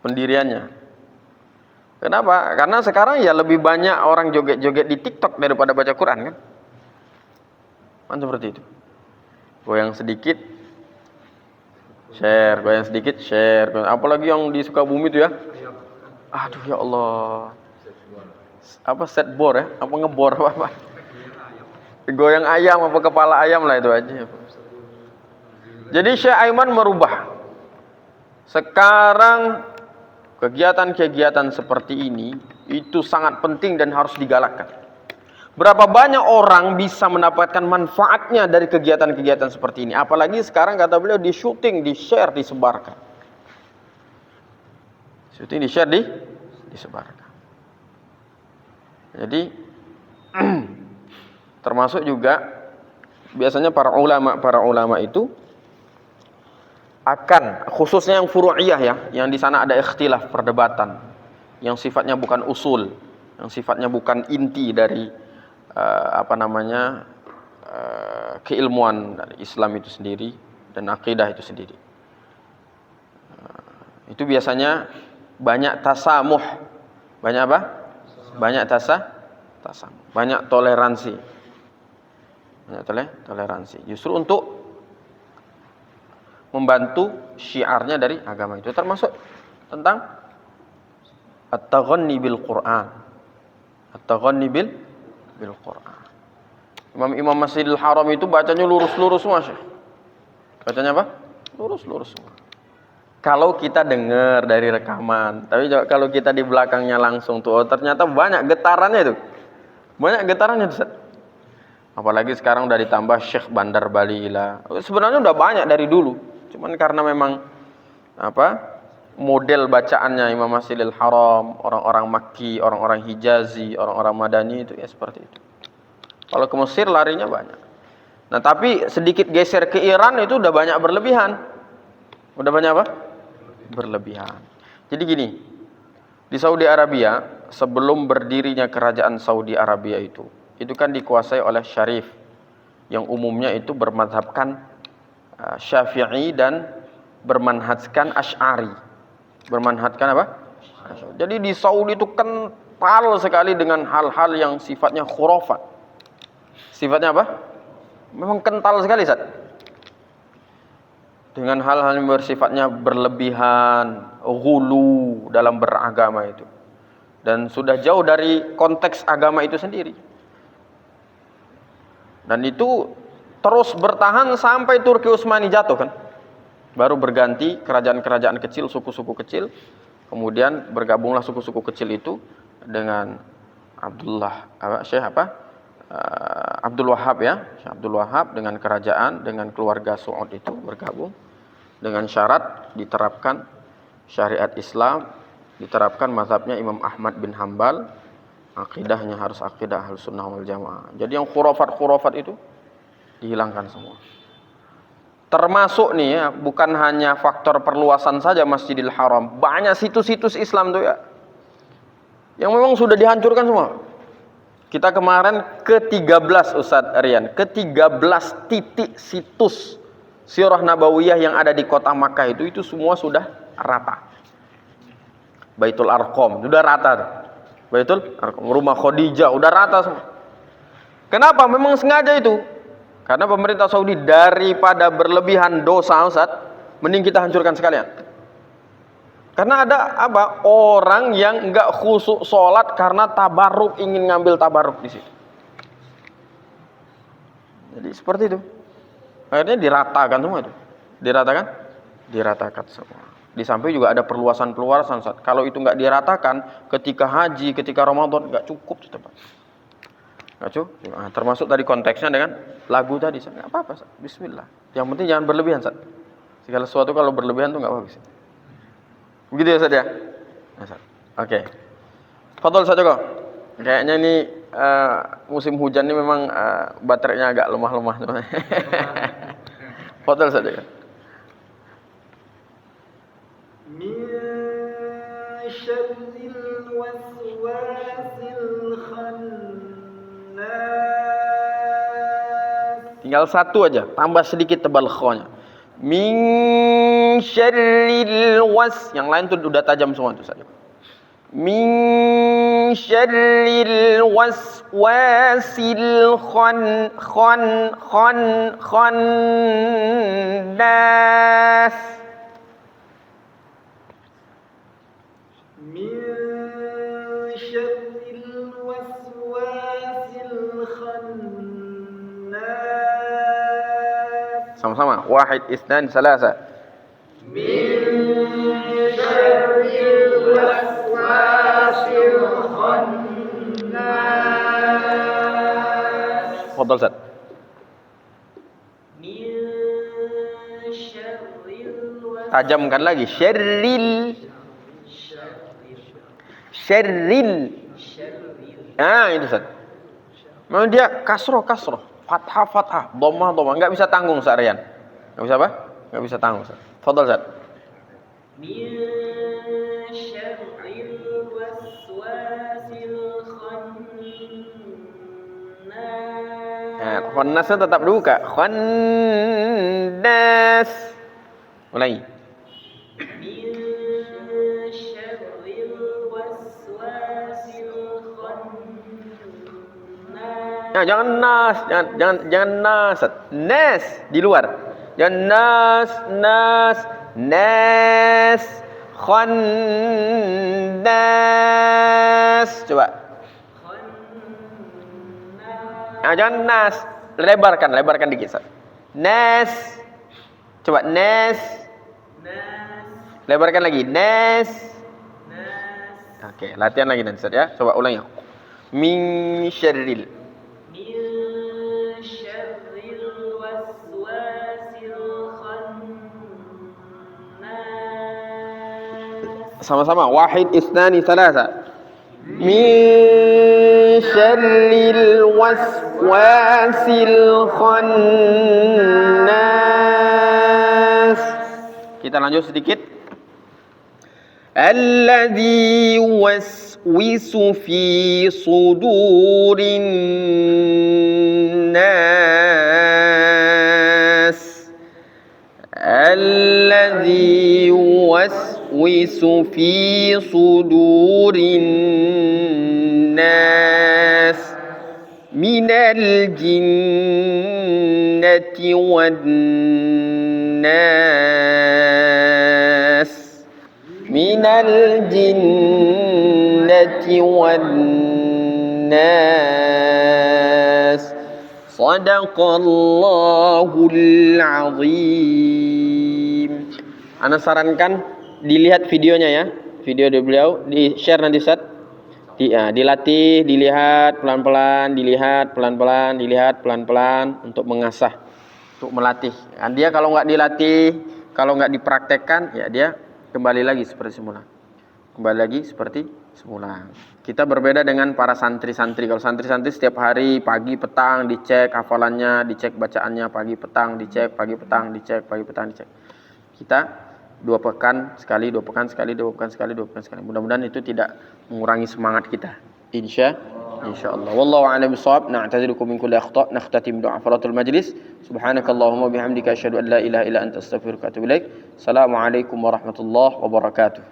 pendiriannya. Kenapa? Karena sekarang ya lebih banyak orang joget-joget di TikTok daripada baca Quran kan? Kan seperti itu. Goyang sedikit share, goyang sedikit share. Apalagi yang di Sukabumi itu ya. Aduh ya Allah. Apa set bor ya? Apa ngebor apa? Goyang ayam apa kepala ayam lah itu aja. Jadi Syekh Aiman merubah. Sekarang kegiatan-kegiatan seperti ini itu sangat penting dan harus digalakkan. Berapa banyak orang bisa mendapatkan manfaatnya dari kegiatan-kegiatan seperti ini. Apalagi sekarang kata beliau di syuting, di share, disebarkan. Syuting, di share, disebarkan. Jadi termasuk juga biasanya para ulama itu akan, khususnya yang furu'iyah ya, yang di sana ada ikhtilaf, perdebatan, yang sifatnya bukan usul, yang sifatnya bukan inti dari keilmuan dari Islam itu sendiri dan akidah itu sendiri. Itu biasanya banyak tasamuh. Banyak apa? Banyak tasamuh. Banyak toleransi. Banyak toleransi. Justru untuk membantu syiarnya dari agama itu, termasuk tentang at-taghanni bil Quran. At-taghanni bil Quran. Imam Masjidil Haram itu bacanya lurus-lurus semua, Syekh. Bacanya apa? Lurus-lurus semua. Kalau kita dengar dari rekaman, tapi kalau kita di belakangnya langsung tuh, ternyata banyak getarannya itu. Banyak getarannya tuh, Ustaz. Apalagi sekarang udah ditambah Syekh Bandar Balila. Sebenarnya udah banyak dari dulu. Cuman karena memang model bacaannya Imam Masjidil Haram, orang-orang Makki, orang-orang Hijazi, orang-orang Madani itu ya seperti itu. Kalau ke Mesir larinya banyak. Nah, tapi sedikit geser ke Iran itu udah banyak berlebihan. Udah banyak apa? Berlebihan. Jadi gini, di Saudi Arabia, sebelum berdirinya kerajaan Saudi Arabia itu kan dikuasai oleh Syarif, yang umumnya itu bermadhabkan Syafi'i dan bermanhajkan Asy'ari. Bermanhatkan apa? Jadi di Saudi itu kental sekali dengan hal-hal yang sifatnya khurafat. Sifatnya apa? Memang kental sekali, Ustaz. Dengan hal-hal yang bersifatnya berlebihan, ghulu dalam beragama itu. Dan sudah jauh dari konteks agama itu sendiri. Dan itu terus bertahan sampai Turki Utsmani jatuh kan. Baru berganti kerajaan-kerajaan kecil, suku-suku kecil. Kemudian bergabunglah suku-suku kecil itu dengan Abdul Wahab ya. Syekh Abdul Wahab dengan kerajaan, dengan keluarga Saud itu bergabung. Dengan syarat diterapkan syariat Islam, diterapkan mazhabnya Imam Ahmad bin Hambal, akidahnya harus akidah Ahlussunnah wal Jamaah. Jadi yang khurafat-khurafat itu dihilangkan semua. Termasuk nih ya, bukan hanya faktor perluasan saja Masjidil Haram, banyak situs-situs Islam tuh ya, yang memang sudah dihancurkan semua. Kita kemarin ke-13 Ustadz Rian, ke-13 titik situs Sirah Nabawiyah yang ada di kota Makkah itu semua sudah rata. Baitul Arqam sudah rata. Baitul Arqam, rumah Khadijah udah rata semua. Kenapa? Memang sengaja itu. Karena pemerintah Saudi daripada berlebihan dosa, Ustaz, mending kita hancurkan sekalian. Karena ada apa? Orang yang enggak khusyuk sholat karena tabarruk, ingin ngambil tabarruk di situ. Jadi seperti itu. Akhirnya diratakan semua itu. Diratakan semua. Di samping juga ada perluasan-perluasan. Kalau itu nggak diratakan, ketika haji, ketika Ramadan nggak cukup di tempat. Nggak cukup. Nah, termasuk tadi konteksnya dengan lagu tadi. Nggak apa-apa. Bismillah. Yang penting jangan berlebihan. Segala sesuatu kalau berlebihan tuh nggak bagus. Begitu ya Ustaz ya. Oke. Fadhol saja kok. Kayaknya ini musim hujan ini memang baterainya agak lemah-lemah. Fadhol saja kan. Min syarril waswasil khannas. Tinggal satu aja, tambah sedikit tebal kho-nya. Min syarril yang lain tuh udah tajam semua tuh saja. Min syarril waswasil khannas. Min syarril waswasil khannas. Sama-sama. Wahid, isnan, salasa. Min syarril waswasil khannas. Fadhol Ustaz. Min syarril Tajamkan lagi. Syarril. Ah, itu Ustaz. Memang dia kasroh, fathah, dhammah. Enggak bisa tanggung Ustaz Rian. Enggak bisa apa? Enggak bisa tanggung Ustaz. Fadhol Ustaz. Min syarril waswasil khannas. Khannasnya tetap dibuka. Khannas. Mulai. Min syarril waswasil khannas. Ya, jangan nas, jangan nas. Nas di luar. Jangan nas. Khannas. Coba. Nah, jangan nas. Lebarkan dikit. Nas. Coba nas. Lebarkan lagi. Nas. Oke, latihan lagi nanti Ustaz ya. Coba ulangi. Min syarril. Min syarril waswasil khannas. Sama-sama. Wahid, isnani, salasa. Min syarril waswasil khannas. Kita lanjut sedikit. Alladzi yuwaswisu fi sudurin nas. Alladzi yuwaswisu yuwaswisu fi sudurin nas minal jinnati wan nas minal jinnati wan nas sadaqallahul azim. Ana sarankan dilihat videonya ya, video dari beliau, di share nanti Ustaz. Dilatih, dilihat pelan-pelan, dilihat pelan-pelan, dilihat pelan-pelan untuk mengasah, untuk melatih. Dia kalau nggak dilatih, kalau nggak dipraktekkan, ya dia kembali lagi seperti semula. Kembali lagi seperti semula. Kita berbeda dengan para santri-santri. Kalau santri-santri setiap hari pagi petang dicek hafalannya, dicek bacaannya, pagi petang dicek, pagi petang dicek, pagi petang dicek. Kita 2 pekan sekali, 2 pekan sekali, 2 pekan sekali, 2 pekan sekali. Mudah-mudahan itu tidak mengurangi semangat kita. Insyaallah. Wallahu a'lam bishawab. Na'tazirukum min kulli akhta'. Nakhtatim du'a faratul majlis. Subhanakallahumma bihamdika asyhadu an la ilaha illa anta astaghfiruka wa atubu ilaik. Assalamualaikum warahmatullahi wabarakatuh.